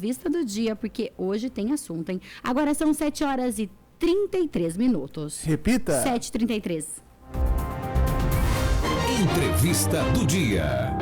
Vista do dia, porque hoje tem assunto, hein? Agora são 7h33. Repita. 7h33. Entrevista do dia.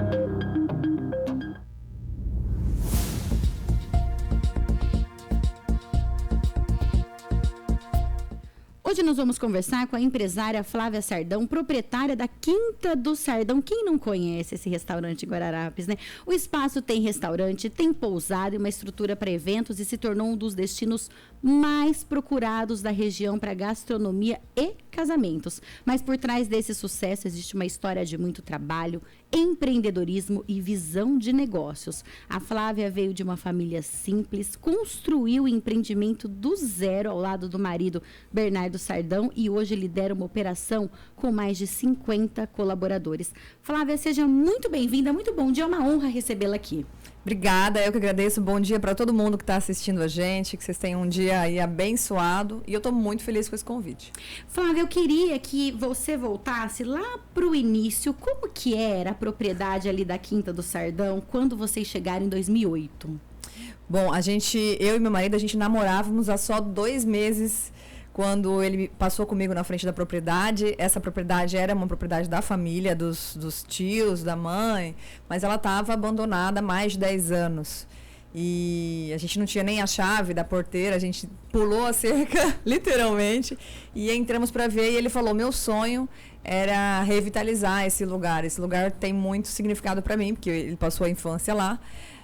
Hoje nós vamos conversar com a empresária Flávia Sardão, proprietária da Quinta do Sardão. Quem não conhece esse restaurante em Guararapes, né? O espaço tem restaurante, tem pousada e uma estrutura para eventos e se tornou um dos destinos mais procurados da região para gastronomia e casamentos. Mas por trás desse sucesso existe uma história de muito trabalho, empreendedorismo e visão de negócios. A Flávia veio de uma família simples, construiu o empreendimento do zero ao lado do marido Bernardo Sardão e hoje lidera uma operação com mais de 50 colaboradores. Flávia, seja muito bem-vinda, muito bom dia, é uma honra recebê-la aqui. Obrigada, eu que agradeço. Bom dia para todo mundo que está assistindo a gente, que vocês tenham um dia aí abençoado e eu estou muito feliz com esse convite. Flávia, eu queria que você voltasse lá para o início, como que era a propriedade ali da Quinta do Sardão quando vocês chegaram em 2008? Bom, eu e meu marido, a gente namorávamos há só 2 meses quando ele passou comigo na frente da propriedade. Essa propriedade era uma propriedade da família, dos tios, da mãe, mas ela estava abandonada há mais de 10 anos. E a gente não tinha nem a chave da porteira, a gente pulou a cerca, literalmente, e entramos para ver, e ele falou, meu sonho era revitalizar esse lugar. Esse lugar tem muito significado para mim, porque ele passou a infância lá.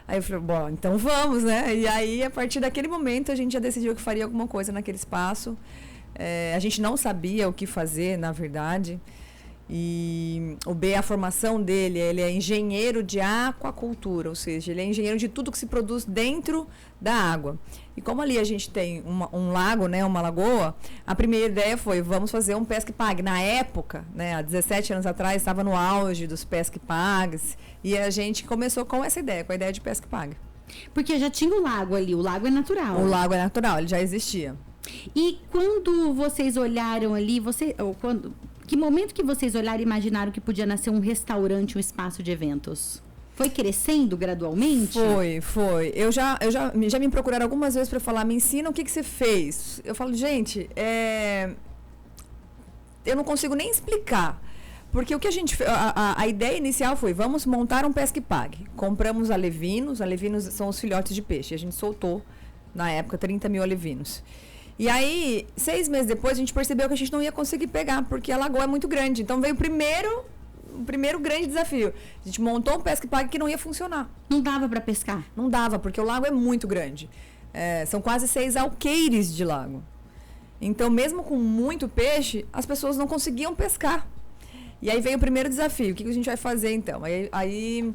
Aí eu falei, bom, então vamos, né? E aí, a partir daquele momento, a gente já decidiu que faria alguma coisa naquele espaço. A gente não sabia o que fazer, na verdade. E o B, a formação dele, ele é engenheiro de aquacultura, ou seja, ele é engenheiro de tudo que se produz dentro da água. E como ali a gente tem um lago, né, uma lagoa, a primeira ideia foi, vamos fazer um pesca e pague. Na época, né, há 17 anos atrás, estava no auge dos pesca e pagues, e a gente começou com essa ideia, com a ideia de pesca e pague. Porque já tinha o lago ali, o lago é natural. O lago é natural, ele já existia. E quando vocês olharam ali, que momento que vocês olharam e imaginaram que podia nascer um restaurante, um espaço de eventos? Foi crescendo gradualmente? Foi. Eu já me procuraram algumas vezes para falar, me ensina o que você fez. Eu falo, gente, eu não consigo nem explicar. Porque o que a ideia inicial foi, vamos montar um pesca e pague. Compramos alevinos são os filhotes de peixe. A gente soltou, na época, 30 mil alevinos. E aí, 6 meses depois, a gente percebeu que a gente não ia conseguir pegar, porque a lagoa é muito grande. Então, veio o primeiro grande desafio. A gente montou um pesca e pague que não ia funcionar. Não dava para pescar? Não dava, porque o lago é muito grande. São quase 6 alqueires de lago. Então, mesmo com muito peixe, as pessoas não conseguiam pescar. E aí veio o primeiro desafio. O que a gente vai fazer, então? Aí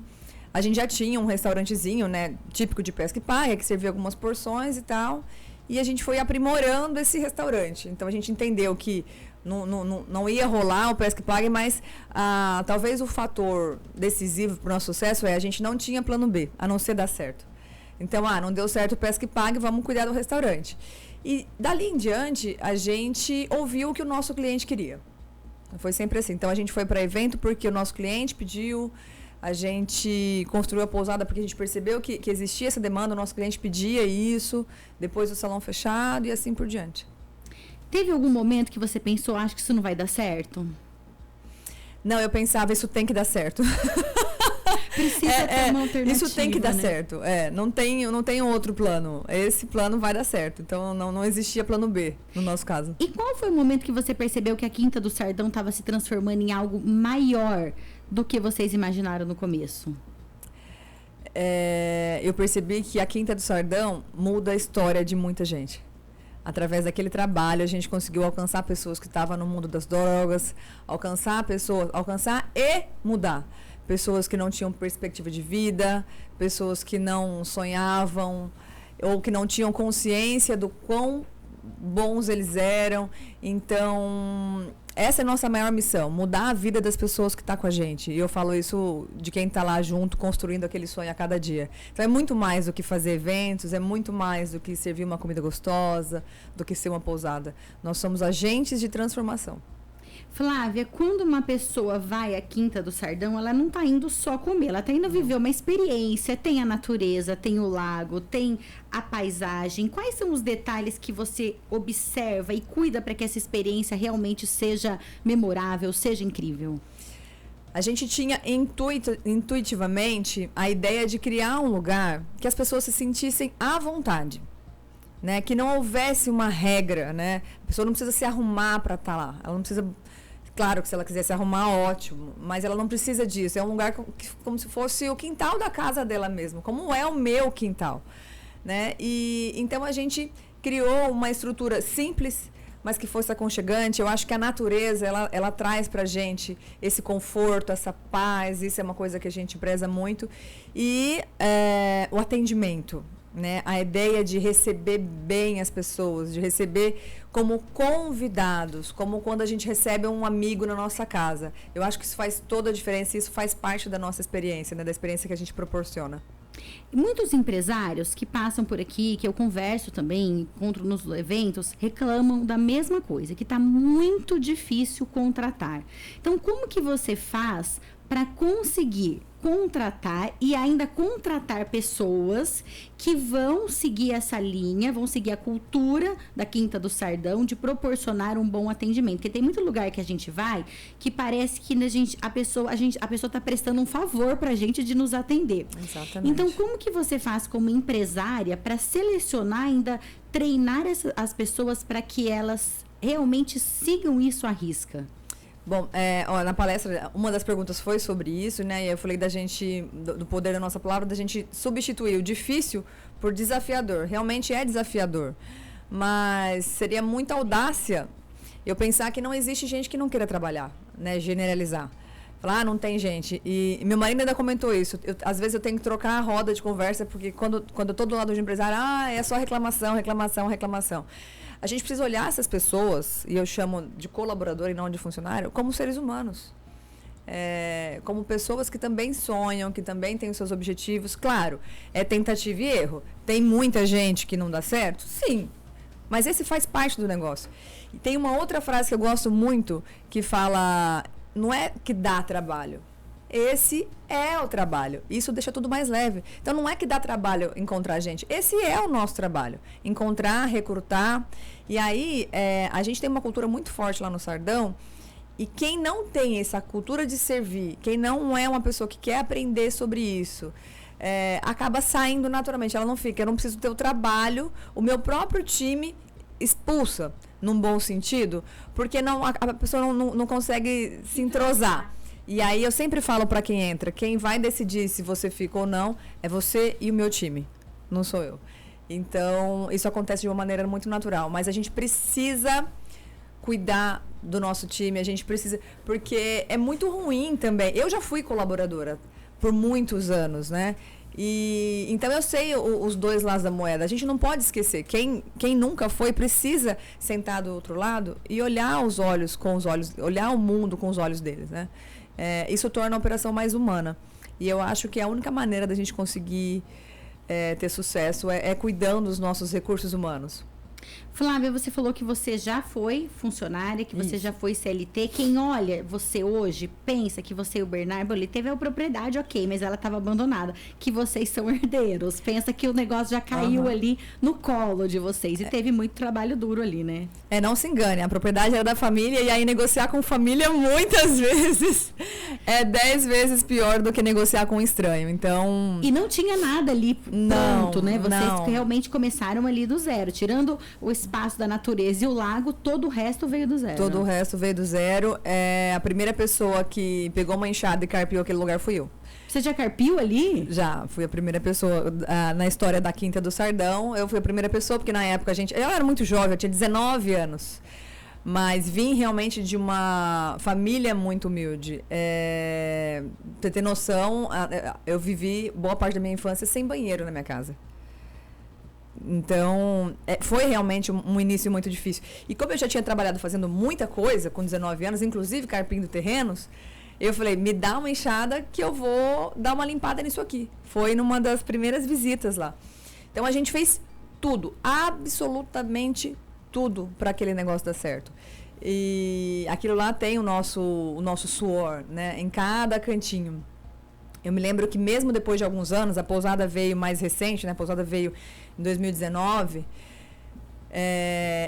a gente já tinha um restaurantezinho, né, típico de pesca e pague, que servia algumas porções e tal. E a gente foi aprimorando esse restaurante. Então, a gente entendeu que não ia rolar o pesca e pague, mas talvez o fator decisivo para o nosso sucesso a gente não tinha plano B, a não ser dar certo. Então, não deu certo o pesca e pague, vamos cuidar do restaurante. E dali em diante, a gente ouviu o que o nosso cliente queria. Foi sempre assim. Então, a gente foi para evento porque o nosso cliente pediu. A gente construiu a pousada porque a gente percebeu que existia essa demanda, o nosso cliente pedia isso, depois o salão fechado e assim por diante. Teve algum momento que você pensou, acho que isso não vai dar certo? Não, eu pensava, isso tem que dar certo. Precisa ter uma alternativa, isso tem que dar, né? Certo. Não tem outro plano. Esse plano vai dar certo. Então, não existia plano B, no nosso caso. E qual foi o momento que você percebeu que a Quinta do Sardão estava se transformando em algo maior do que vocês imaginaram no começo? Eu percebi que a Quinta do Sardão muda a história de muita gente. Através daquele trabalho, a gente conseguiu alcançar pessoas que estavam no mundo das drogas, alcançar e mudar. Pessoas que não tinham perspectiva de vida, pessoas que não sonhavam ou que não tinham consciência do quão bons eles eram. Então, essa é a nossa maior missão, mudar a vida das pessoas que estão com a gente. E eu falo isso de quem está lá junto, construindo aquele sonho a cada dia. Então, é muito mais do que fazer eventos, é muito mais do que servir uma comida gostosa, do que ser uma pousada. Nós somos agentes de transformação. Flávia, quando uma pessoa vai à Quinta do Sardão, ela não está indo só comer, ela está indo viver uma experiência, tem a natureza, tem o lago, tem a paisagem. Quais são os detalhes que você observa e cuida para que essa experiência realmente seja memorável, seja incrível? A gente tinha intuitivamente a ideia de criar um lugar que as pessoas se sentissem à vontade. Né, que não houvesse uma regra, né? A pessoa não precisa se arrumar para estar lá. Ela não precisa... Claro que se ela quiser se arrumar, ótimo. Mas ela não precisa disso. É um lugar como se fosse o quintal da casa dela mesmo. Como é o meu quintal. Né? E então a gente criou uma estrutura simples, mas que fosse aconchegante. Eu acho que a natureza, ela traz pra gente esse conforto, essa paz. Isso é uma coisa que a gente preza muito. E o atendimento. Né? A ideia de receber bem as pessoas, de receber como convidados, como quando a gente recebe um amigo na nossa casa. Eu acho que isso faz toda a diferença e isso faz parte da nossa experiência, né? Da experiência que a gente proporciona. Muitos empresários que passam por aqui, que eu converso também, encontro nos eventos, reclamam da mesma coisa, que está muito difícil contratar. Então, como que você faz para conseguir contratar e ainda contratar pessoas que vão seguir essa linha, vão seguir a cultura da Quinta do Sardão de proporcionar um bom atendimento? Porque tem muito lugar que a gente vai que parece que a pessoa está prestando um favor para a gente de nos atender. Exatamente. Então, como que você faz como empresária para selecionar, ainda treinar as pessoas para que elas realmente sigam isso à risca? Bom, na palestra, uma das perguntas foi sobre isso, né? E eu falei do poder da nossa palavra, da gente substituir o difícil por desafiador. Realmente é desafiador. Mas seria muita audácia eu pensar que não existe gente que não queira trabalhar, né? Generalizar. Falar, não tem gente. E meu marido ainda comentou isso. Às vezes eu tenho que trocar a roda de conversa, porque quando eu estou do lado de um empresário, é só reclamação, reclamação, reclamação. A gente precisa olhar essas pessoas, e eu chamo de colaborador e não de funcionário, como seres humanos. Como pessoas que também sonham, que também têm os seus objetivos. Claro, é tentativa e erro. Tem muita gente que não dá certo? Sim. Mas esse faz parte do negócio. E tem uma outra frase que eu gosto muito, que fala, não é que dá trabalho. Esse é o trabalho. Isso deixa tudo mais leve. Então, não é que dá trabalho encontrar gente. Esse é o nosso trabalho. Encontrar, recrutar. E aí, a gente tem uma cultura muito forte lá no Sardão. E quem não tem essa cultura de servir, quem não é uma pessoa que quer aprender sobre isso, acaba saindo naturalmente. Ela não fica, eu não preciso ter o trabalho. O meu próprio time expulsa, num bom sentido, porque a pessoa não consegue se entrosar. E aí eu sempre falo para quem entra, quem vai decidir se você fica ou não é você e o meu time, não sou eu. Então, isso acontece de uma maneira muito natural, mas a gente precisa cuidar do nosso time, a gente precisa, porque é muito ruim também. Eu já fui colaboradora por muitos anos, né? E então eu sei os dois lados da moeda. A gente não pode esquecer. Quem nunca foi precisa sentar do outro lado e olhar os olhos com os olhos, olhar o mundo com os olhos deles, né? Isso torna a operação mais humana. E eu acho que a única maneira da gente conseguir ter sucesso é cuidando dos nossos recursos humanos. Flávia, você falou que você já foi funcionária, que você já foi CLT. Quem olha você hoje, pensa que você e o Bernardo ali teve a propriedade, ok, mas ela estava abandonada. Que vocês são herdeiros. Pensa que o negócio já caiu ali no colo de vocês. E teve muito trabalho duro ali, né? Não se engane, a propriedade era da família e aí negociar com família muitas vezes é 10 vezes pior do que negociar com um estranho. Então... E não tinha nada ali pronto, né? Vocês realmente começaram ali do zero. Tirando o espaço da natureza e o lago, todo o resto veio do zero. Todo o resto veio do zero. A primeira pessoa que pegou uma enxada e carpiu aquele lugar fui eu. Você já carpiu ali? Já, fui a primeira pessoa na história da Quinta do Sardão. Eu fui a primeira pessoa, porque na época eu era muito jovem, eu tinha 19 anos. Mas vim realmente de uma família muito humilde. Pra ter noção, eu vivi boa parte da minha infância sem banheiro na minha casa. Então, foi realmente um início muito difícil. E como eu já tinha trabalhado fazendo muita coisa com 19 anos, inclusive carpindo terrenos, eu falei, me dá uma enxada que eu vou dar uma limpada nisso aqui. Foi numa das primeiras visitas lá. Então, a gente fez tudo, absolutamente tudo para aquele negócio dar certo. E aquilo lá tem o nosso suor, né? Em cada cantinho. Eu me lembro que mesmo depois de alguns anos, a pousada veio mais recente, né? A pousada veio em 2019.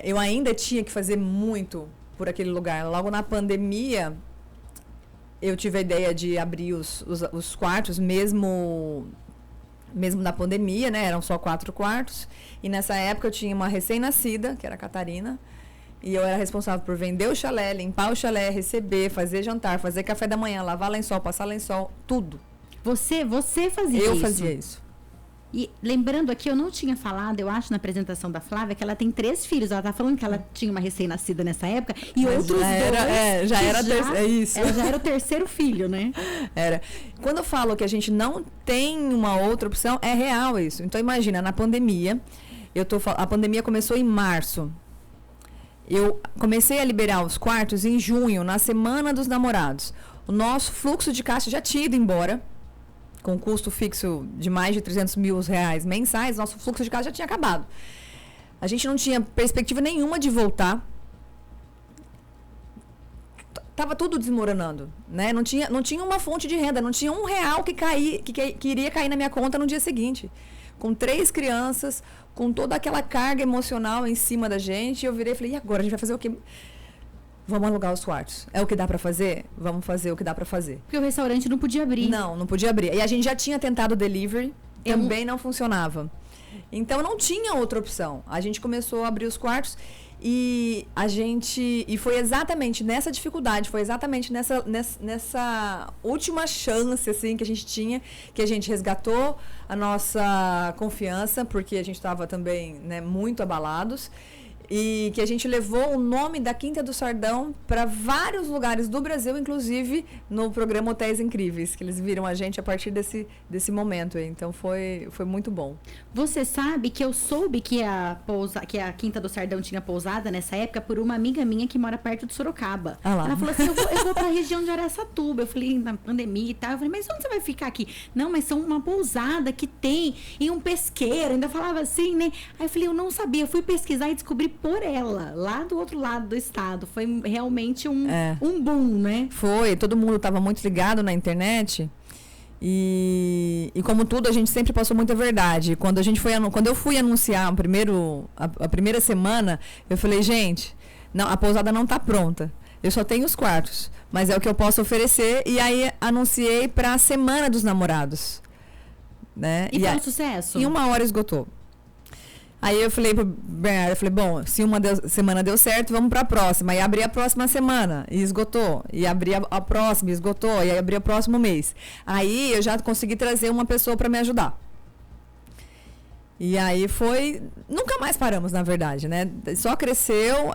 Eu ainda tinha que fazer muito por aquele lugar. Logo na pandemia, eu tive a ideia de abrir os quartos, mesmo na pandemia, né? Eram só 4 quartos. E nessa época eu tinha uma recém-nascida, que era a Catarina. E eu era responsável por vender o chalé, limpar o chalé, receber, fazer jantar, fazer café da manhã, lavar lençol, passar lençol, tudo. Você fazia isso? Eu fazia isso. E lembrando aqui, eu não tinha falado, eu acho, na apresentação da Flávia, que ela tem 3 filhos. Ela tá falando que ela tinha uma recém-nascida nessa época. E mas outros isso. Ela já era o terceiro filho, né? Era. Quando eu falo que a gente não tem uma outra opção, é real isso. Então, imagina, na pandemia, a pandemia começou em março. Eu comecei a liberar os quartos em junho, na Semana dos Namorados. O nosso fluxo de caixa já tinha ido embora, com custo fixo de mais de 300 mil reais mensais, nosso fluxo de caixa já tinha acabado. A gente não tinha perspectiva nenhuma de voltar. Tava tudo desmoronando, né? Não tinha uma fonte de renda, não tinha R$1 que iria cair na minha conta no dia seguinte. Com 3 crianças, com toda aquela carga emocional em cima da gente, eu virei e falei, e agora? A gente vai fazer o quê? Vamos alugar os quartos. É o que dá pra fazer? Vamos fazer o que dá pra fazer. Porque o restaurante não podia abrir. Não podia abrir. E a gente já tinha tentado delivery, também não funcionava. Então não tinha outra opção. A gente começou a abrir os quartos e foi exatamente nessa dificuldade, foi exatamente nessa última chance assim que a gente tinha, que a gente resgatou a nossa confiança, porque a gente estava também, né, muito abalados. E que a gente levou o nome da Quinta do Sardão para vários lugares do Brasil, inclusive no programa Hotéis Incríveis, que eles viram a gente a partir desse momento. Então foi muito bom. Você sabe que eu soube que a Quinta do Sardão tinha pousada nessa época por uma amiga minha que mora perto de Sorocaba. Ela falou assim, eu vou para a região de Araçatuba. Eu falei, na pandemia e tal. Eu falei, mas onde você vai ficar aqui? Não, mas são uma pousada que tem e um pesqueiro. Ainda falava assim, né? Aí eu falei, eu não sabia. Eu fui pesquisar e descobri por ela, lá do outro lado do estado. Foi realmente um boom, né? Foi, todo mundo estava muito ligado na internet. E como tudo, a gente sempre passou muita verdade. Quando eu fui anunciar a primeira semana, eu falei, gente, não, a pousada não está pronta. Eu só tenho os quartos, mas é o que eu posso oferecer. E aí anunciei para a Semana dos Namorados, né? E foi um sucesso? Em 1 hora esgotou. Aí eu falei pro Bernardo, bom, se uma semana deu certo, vamos para a próxima. E abri a próxima semana e esgotou. E abri a próxima e esgotou. E aí abri o próximo mês. Aí eu já consegui trazer uma pessoa para me ajudar. E aí nunca mais paramos, na verdade, né? Só cresceu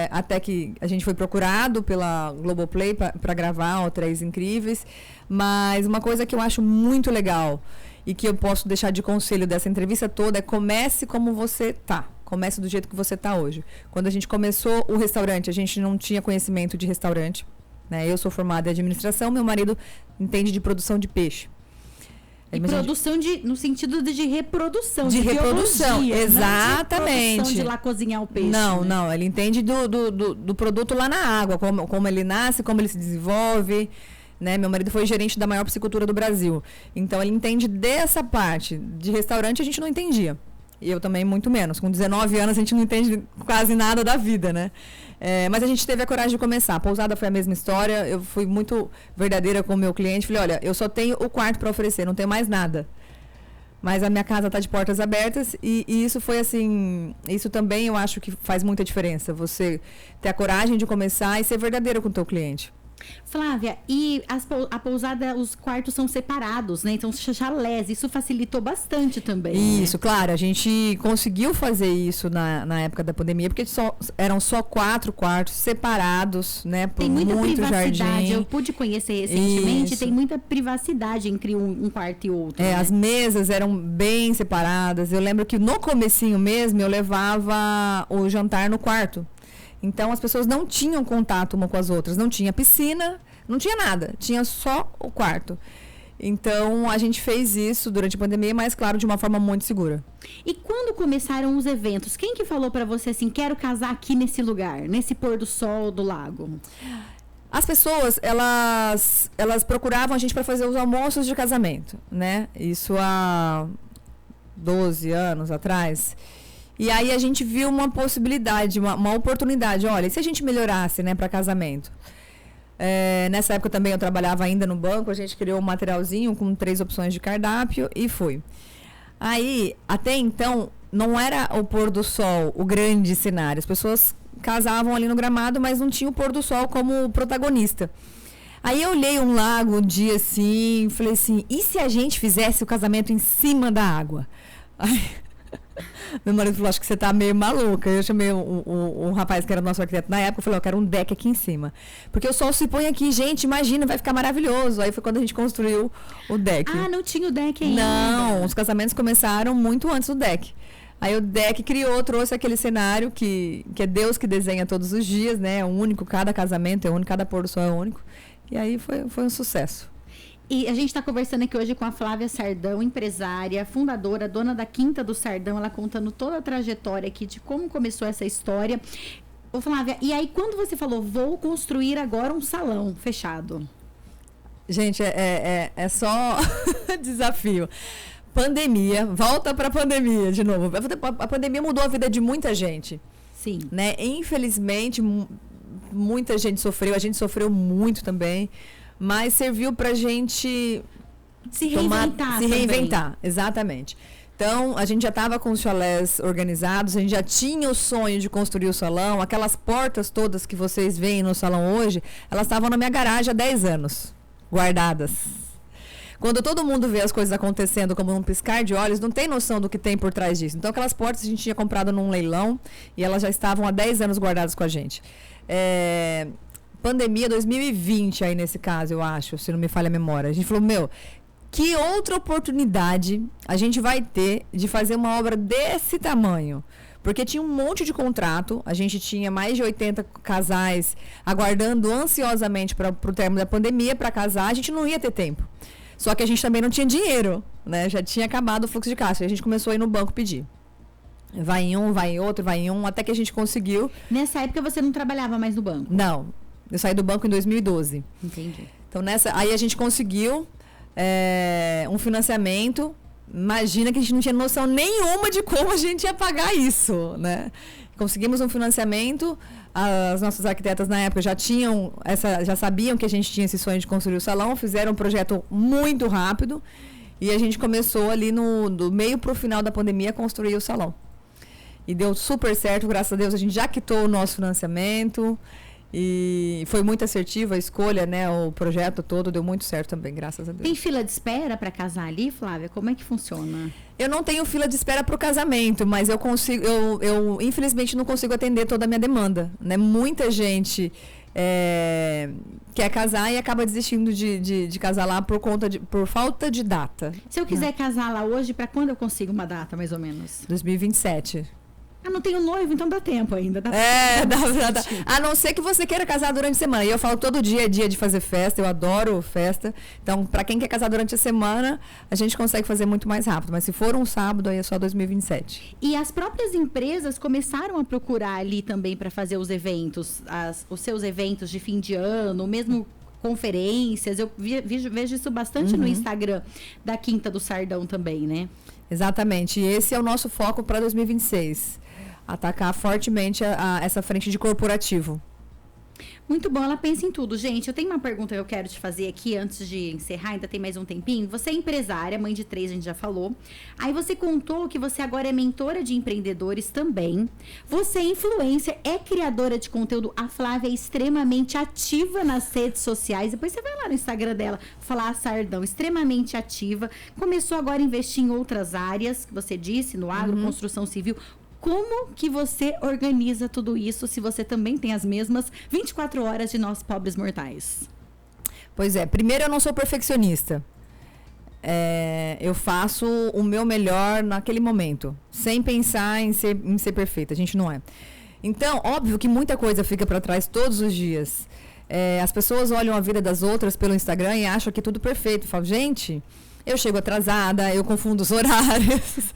até que a gente foi procurado pela Globoplay para gravar Hotéis Incríveis. Mas uma coisa que eu acho muito legal e que eu posso deixar de conselho dessa entrevista toda é comece como você tá. Comece do jeito que você tá hoje. Quando a gente começou o restaurante, a gente não tinha conhecimento de restaurante, né? Eu sou formada em administração, meu marido entende de produção de peixe. E produção no sentido de reprodução. De reprodução, biologia, exatamente. Não de produção de lá cozinhar o peixe. Não, ele entende do produto lá na água, como ele nasce, como ele se desenvolve. Né? Meu marido foi gerente da maior piscicultura do Brasil. Então, ele entende dessa parte. De restaurante, a gente não entendia. E eu também, muito menos. Com 19 anos, a gente não entende quase nada da vida, né? Mas a gente teve a coragem de começar. A pousada foi a mesma história. Eu fui muito verdadeira com o meu cliente. Falei, olha, eu só tenho o quarto para oferecer, não tenho mais nada. Mas a minha casa está de portas abertas e isso foi assim... Isso também eu acho que faz muita diferença. Você ter a coragem de começar e ser verdadeira com o teu cliente. Flávia, e a pousada, os quartos são separados, né? Então, chalés, isso facilitou bastante também. Isso, né? Claro, a gente conseguiu fazer isso na época da pandemia, porque eram só 4 quartos separados, né? Por tem muita muito privacidade, jardim. Eu pude conhecer recentemente, isso. Tem muita privacidade entre um quarto e outro. Né? As mesas eram bem separadas. Eu lembro que no comecinho mesmo, eu levava o jantar no quarto. Então, as pessoas não tinham contato uma com as outras. Não tinha piscina, não tinha nada. Tinha só o quarto. Então, a gente fez isso durante a pandemia, mas, claro, de uma forma muito segura. E quando começaram os eventos, quem que falou pra você assim, quero casar aqui nesse lugar, nesse pôr do sol do lago? As pessoas, elas procuravam a gente para fazer os almoços de casamento, né? Isso há 12 anos atrás. E aí a gente viu uma possibilidade, uma oportunidade. Olha, e se a gente melhorasse, né, para casamento? Nessa época também eu trabalhava ainda no banco, a gente criou um materialzinho com 3 opções de cardápio e foi. Aí, até então, não era o pôr do sol o grande cenário. As pessoas casavam ali no gramado, mas não tinha o pôr do sol como protagonista. Aí eu olhei um lago um dia assim, falei assim, e se a gente fizesse o casamento em cima da água? Aí, meu marido falou, acho que você tá meio maluca. Eu chamei um rapaz que era nosso arquiteto na época, eu falei, eu quero um deck aqui em cima. Porque o sol se põe aqui, gente, imagina, vai ficar maravilhoso. Aí foi quando a gente construiu o deck. Ah, não tinha o deck ainda. Não, os casamentos começaram muito antes do deck. Aí o deck trouxe aquele cenário que é Deus que desenha todos os dias, né? É único, cada casamento é único, cada pôr do sol é único. E aí foi um sucesso. E a gente está conversando aqui hoje com a Flávia Sardão, empresária, fundadora, dona da Quinta do Sardão, ela contando toda a trajetória aqui de como começou essa história. Ô Flávia, e aí quando você falou, vou construir agora um salão fechado? Gente, é só desafio. Pandemia, volta para a pandemia de novo. A pandemia mudou a vida de muita gente. Sim. Né? Infelizmente, muita gente sofreu, a gente sofreu muito também. Mas serviu pra gente se reinventar. Exatamente. Então, a gente já estava com os chalés organizados, a gente já tinha o sonho de construir o salão. Aquelas portas todas que vocês veem no salão hoje, elas estavam na minha garagem há 10 anos, guardadas. Quando todo mundo vê as coisas acontecendo como num piscar de olhos, não tem noção do que tem por trás disso. Então, aquelas portas a gente tinha comprado num leilão e elas já estavam há 10 anos guardadas com a gente. Pandemia 2020 aí nesse caso, eu acho, se não me falha a memória. A gente falou, que outra oportunidade a gente vai ter de fazer uma obra desse tamanho? Porque tinha um monte de contrato, a gente tinha mais de 80 casais aguardando ansiosamente para o término da pandemia para casar, a gente não ia ter tempo. Só que a gente também não tinha dinheiro, né? Já tinha acabado o fluxo de caixa, a gente começou a ir no banco pedir. Vai em um, vai em outro, vai em um, até que a gente conseguiu. Nessa época você não trabalhava mais no banco? Não. Eu saí do banco em 2012. Entendi. Então, aí a gente conseguiu um financiamento. Imagina que a gente não tinha noção nenhuma de como a gente ia pagar isso, né? Conseguimos um financiamento. As nossas arquitetas na época já sabiam que a gente tinha esse sonho de construir o salão. Fizeram um projeto muito rápido. E a gente começou ali do meio para o final da pandemia a construir o salão. E deu super certo, graças a Deus. A gente já quitou o nosso financiamento. E foi muito assertiva a escolha, né? O projeto todo deu muito certo também, graças a Deus. Tem fila de espera para casar ali, Flávia? Como é que funciona? Eu não tenho fila de espera para o casamento, mas eu infelizmente não consigo atender toda a minha demanda, né? Muita gente quer casar e acaba desistindo de casar lá por falta de data. Se eu quiser casar lá hoje, para quando eu consigo uma data, mais ou menos? 2027. Ah, não tenho noivo, então dá tempo ainda. Dá. A não ser que você queira casar durante a semana. E eu falo, todo dia é dia de fazer festa, eu adoro festa. Então, para quem quer casar durante a semana, a gente consegue fazer muito mais rápido. Mas se for um sábado, aí é só 2027. E as próprias empresas começaram a procurar ali também para fazer os eventos, os seus eventos de fim de ano, mesmo conferências. Eu vejo isso bastante no Instagram da Quinta do Sardão também, né? Exatamente. E esse é o nosso foco para 2026. Atacar fortemente essa frente de corporativo. Muito bom, ela pensa em tudo. Gente, eu tenho uma pergunta que eu quero te fazer aqui antes de encerrar, ainda tem mais um tempinho. Você é empresária, mãe de 3, a gente já falou. Aí você contou que você agora é mentora de empreendedores também. Você é influencer, é criadora de conteúdo. A Flávia é extremamente ativa nas redes sociais. Depois você vai lá no Instagram dela, Flá Sardão, extremamente ativa. Começou agora a investir em outras áreas, que você disse, no agro, construção civil. Como que você organiza tudo isso se você também tem as mesmas 24 horas de nós pobres mortais? Pois é, primeiro eu não sou perfeccionista. Eu faço o meu melhor naquele momento, sem pensar em ser perfeita, a gente não é. Então, óbvio que muita coisa fica para trás todos os dias. As pessoas olham a vida das outras pelo Instagram e acham que é tudo perfeito. Falam, gente, eu chego atrasada, eu confundo os horários,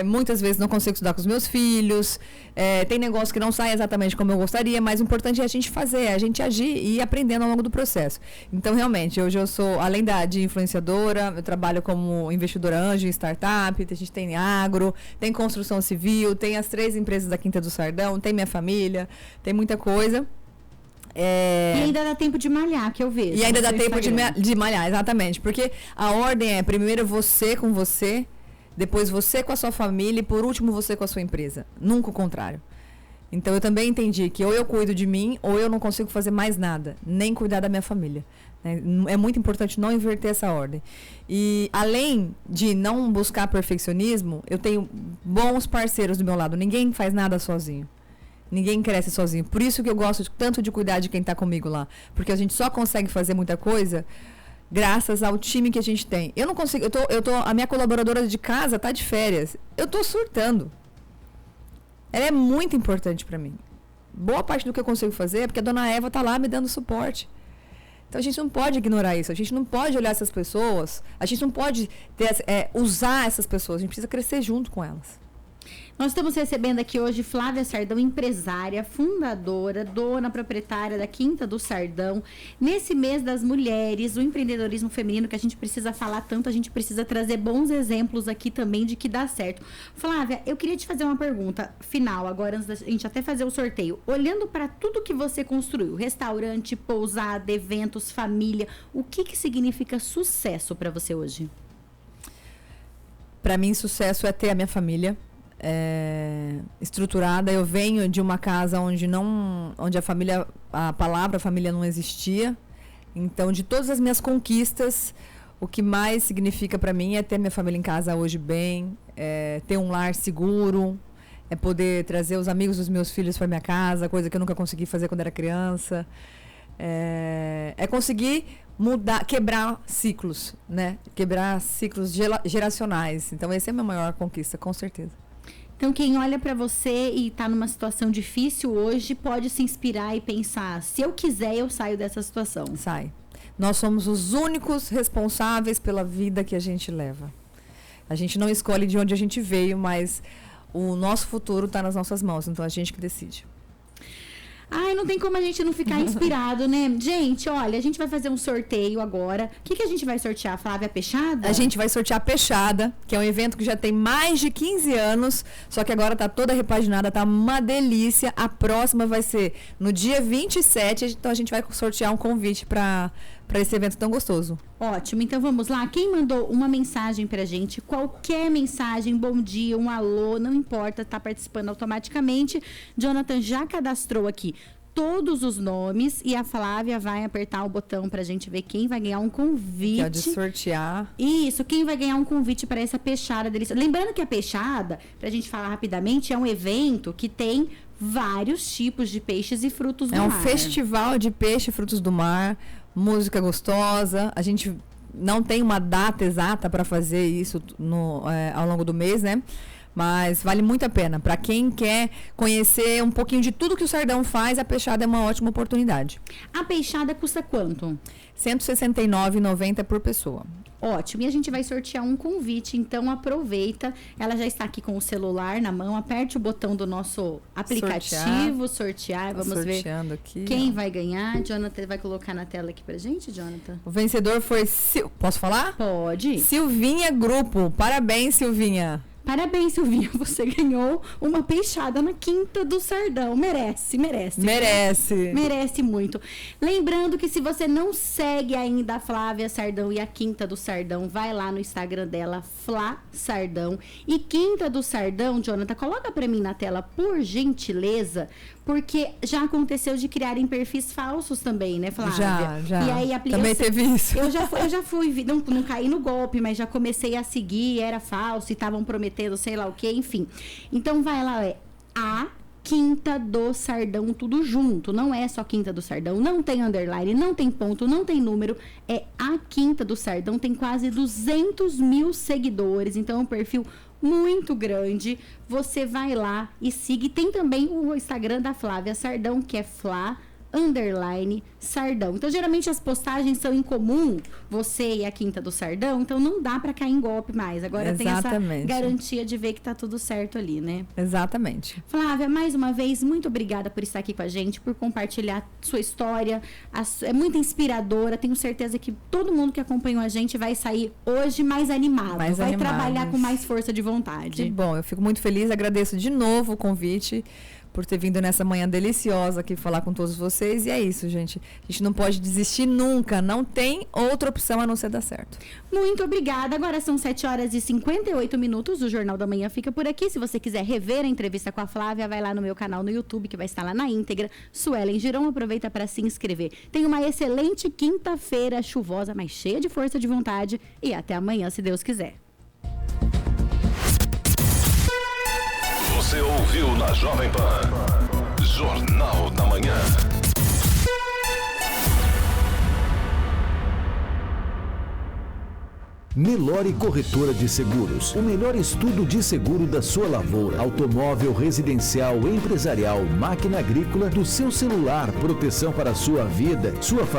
muitas vezes não consigo estudar com os meus filhos, tem negócio que não sai exatamente como eu gostaria, mas o importante é a gente fazer, a gente agir e ir aprendendo ao longo do processo. Então, realmente, hoje eu sou, além de influenciadora, eu trabalho como investidora anjo em startup, a gente tem agro, tem construção civil, tem as 3 empresas da Quinta do Sardão, tem minha família, tem muita coisa. E ainda dá tempo de malhar, que eu vejo. E ainda dá tempo de malhar, exatamente. Porque a ordem é primeiro você com você, depois você com a sua família e por último você com a sua empresa. Nunca o contrário. Então eu também entendi que ou eu cuido de mim ou eu não consigo fazer mais nada, nem cuidar da minha família. É muito importante não inverter essa ordem. E além de não buscar perfeccionismo, eu tenho bons parceiros do meu lado. Ninguém faz nada sozinho. Ninguém cresce sozinho. Por isso que eu gosto tanto de cuidar de quem está comigo lá. Porque a gente só consegue fazer muita coisa graças ao time que a gente tem. Eu não consigo... a minha colaboradora de casa está de férias. Eu estou surtando. Ela é muito importante para mim. Boa parte do que eu consigo fazer é porque a dona Eva está lá me dando suporte. Então a gente não pode ignorar isso. A gente não pode olhar essas pessoas. A gente não pode usar essas pessoas. A gente precisa crescer junto com elas. Nós estamos recebendo aqui hoje Flávia Sardão, empresária, fundadora, dona, proprietária da Quinta do Sardão. Nesse mês das mulheres, o empreendedorismo feminino, que a gente precisa falar tanto, a gente precisa trazer bons exemplos aqui também de que dá certo. Flávia, eu queria te fazer uma pergunta final agora, antes da gente até fazer o sorteio. Olhando para tudo que você construiu, restaurante, pousada, eventos, família, o que significa sucesso para você hoje? Para mim, sucesso é ter a minha família estruturada. Eu venho de uma casa onde a palavra família não existia. Então, de todas as minhas conquistas, o que mais significa para mim é ter minha família em casa hoje bem, ter um lar seguro, poder trazer os amigos dos meus filhos para minha casa, coisa que eu nunca consegui fazer quando era criança. Conseguir quebrar ciclos, né? Quebrar ciclos geracionais. Então, essa é a minha maior conquista, com certeza. Então, quem olha para você e está numa situação difícil hoje, pode se inspirar e pensar, se eu quiser, eu saio dessa situação. Sai. Nós somos os únicos responsáveis pela vida que a gente leva. A gente não escolhe de onde a gente veio, mas o nosso futuro está nas nossas mãos, então é a gente que decide. Ai, não tem como a gente não ficar inspirado, né? Gente, olha, a gente vai fazer um sorteio agora. O que a gente vai sortear, Flávia? A Peixada? A gente vai sortear a Peixada, que é um evento que já tem mais de 15 anos, só que agora tá toda repaginada, tá uma delícia. A próxima vai ser no dia 27, então a gente vai sortear um convite para esse evento tão gostoso. Ótimo, então vamos lá. Quem mandou uma mensagem pra gente, qualquer mensagem, bom dia, um alô, não importa, tá participando automaticamente. Jonathan já cadastrou aqui todos os nomes e a Flávia vai apertar o botão pra gente ver quem vai ganhar um convite. Que é de sortear. Isso, quem vai ganhar um convite para essa peixada deliciosa. Lembrando que a peixada, pra gente falar rapidamente, é um evento que tem vários tipos de peixes e frutos do mar. É um festival de peixe e frutos do mar, música gostosa. A gente não tem uma data exata para fazer isso ao longo do mês, né? Mas vale muito a pena. Para quem quer conhecer um pouquinho de tudo que o Sardão faz, a Peixada é uma ótima oportunidade. A Peixada custa quanto? R$ 169,90 por pessoa. Ótimo, e a gente vai sortear um convite, então aproveita, ela já está aqui com o celular na mão, aperte o botão do nosso aplicativo, sortear vamos ver aqui, quem vai ganhar. Jonathan vai colocar na tela aqui pra gente, Jonathan? O vencedor foi, posso falar? Pode. Silvinha Grupo, parabéns, Silvinha. Parabéns, Silvinha, você ganhou uma peixada na Quinta do Sardão. Merece. Merece muito. Lembrando que se você não segue ainda a Flávia Sardão e a Quinta do Sardão, vai lá no Instagram dela, Flá Sardão. E Quinta do Sardão, Jonathan, coloca pra mim na tela, por gentileza, porque já aconteceu de criarem perfis falsos também, né, Flávia? Já. E aí, também teve isso. Eu já fui, não caí no golpe, mas já comecei a seguir, era falso e estavam prometendo sei lá o que, enfim. Então vai lá, a Quinta do Sardão, tudo junto. Não é só Quinta do Sardão, não tem underline, não tem ponto, não tem número. É a Quinta do Sardão, tem quase 200 mil seguidores, então é um perfil muito grande. Você vai lá e siga. E tem também o Instagram da Flávia Sardão, que é Flá Sardão. Então, geralmente as postagens são em comum, você e a Quinta do Sardão, então não dá para cair em golpe mais. Agora Exatamente. tem essa garantia de ver que tá tudo certo ali, né? Exatamente. Flávia, mais uma vez, muito obrigada por estar aqui com a gente, por compartilhar sua história. É muito inspiradora. Tenho certeza que todo mundo que acompanhou a gente vai sair hoje mais animado. Vai trabalhar com mais força de vontade. Que bom, eu fico muito feliz. Agradeço de novo o convite por ter vindo nessa manhã deliciosa aqui falar com todos vocês. E é isso, gente. A gente não pode desistir nunca. Não tem outra opção a não ser dar certo. Muito obrigada. Agora são 7h58. O Jornal da Manhã fica por aqui. Se você quiser rever a entrevista com a Flávia, vai lá no meu canal no YouTube, que vai estar lá na íntegra. Suelen Girão, aproveita para se inscrever. Tenha uma excelente quinta-feira chuvosa, mas cheia de força de vontade. E até amanhã, se Deus quiser. Você ouviu na Jovem Pan Jornal da Manhã. Nelore Corretora de Seguros, o melhor estudo de seguro da sua lavoura, automóvel, residencial, empresarial, máquina agrícola, do seu celular, proteção para a sua vida, sua família.